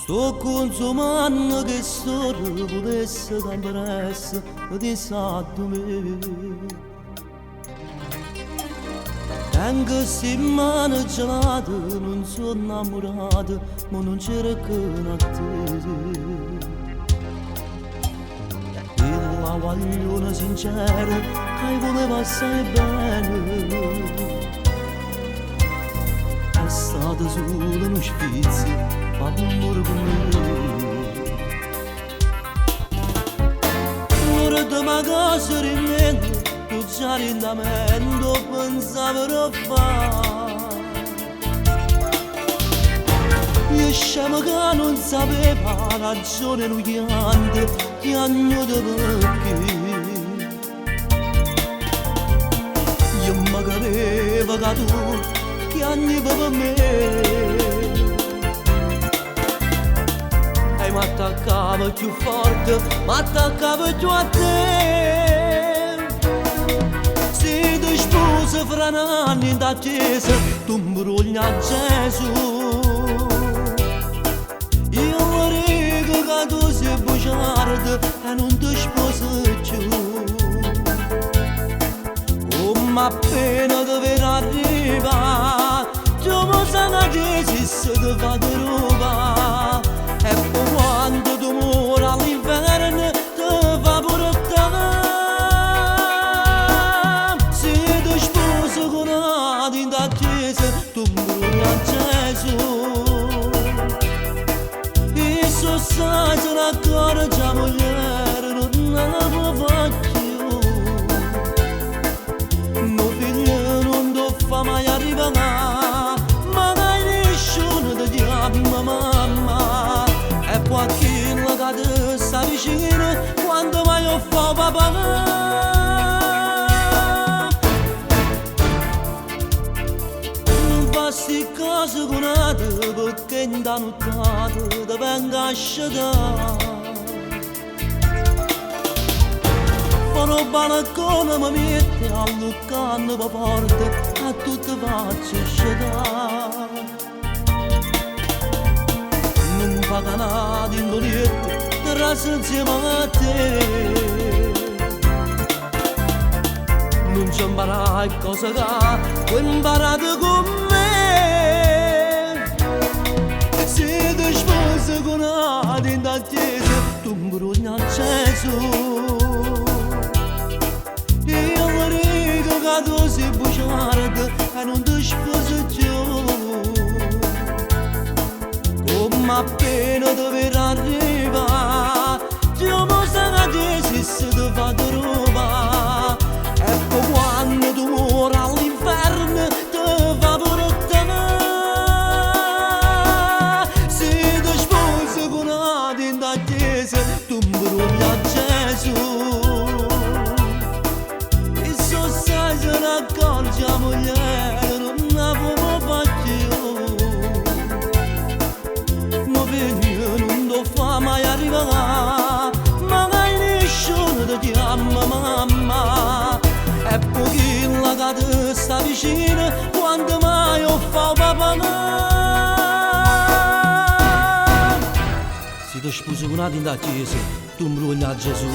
Sto consumando che storia potesse cambiarsi di santo me. Anche se mano gelata non sono innamorata, ma non c'era che a te. E la guagliona sincera che voleva assai bene è stata solo uno sfizio, fa amore con me. Ora da ma cosa rimane, tu già rindamento pensavo fare. Io scemo che non sapeva ragione non chiante, chiagno da perché. Io mi capivo che tu chiagni per me. E mi attaccava più forte, mi attaccava più a te. Se ti sposi fra un anno in attesa, tu mi brugli a Gesù. Io vorrei che tu sei bugiardo e non ti sposi più. Come appena dover arrivare, tu mi sai che se ti fa di roba. E poi quando tu muori all'inverno ti fa pure te. Se ti sposi con una in attesa, tu mi brugli a Gesù. E so sai se ne accorge la moglie non la può fare più. Mio figlio non ti fa mai arrivare, ma dai nessuno ti chiama mamma. E poi chi la che ti sta vicino quando mai ho fa papà. Queste cose con te perché in da nottata ti venga a sciacquare. Fanno balcone mi mette a luccare per porta a tutte facce sciacquare. Non fa canale in doliette ti rasa insieme a te. Non ci imparai cosa che ho imparato con me. Se ti sposi con una in attesa, tu mi brugli a Gesù. Io vorrei che tu sei bugiardo e non ti sposi più. Come appena dover arrivare, tu mi sai che se ti fa di roba. E poi quando tu muori all'inferno ti fa pure te. Se ti sposi con una in attesa, tu mi brugli a Gesù. E so sai se ne accorge la moglie non la può fare più. Mio figlio non ti fa mai arrivare, magari nessuno ti chiama mamma. E pochino che ti sta vicino quando mai ho fa papà. Se ti sposi con una in attesa, tu mi brugli a Gesù.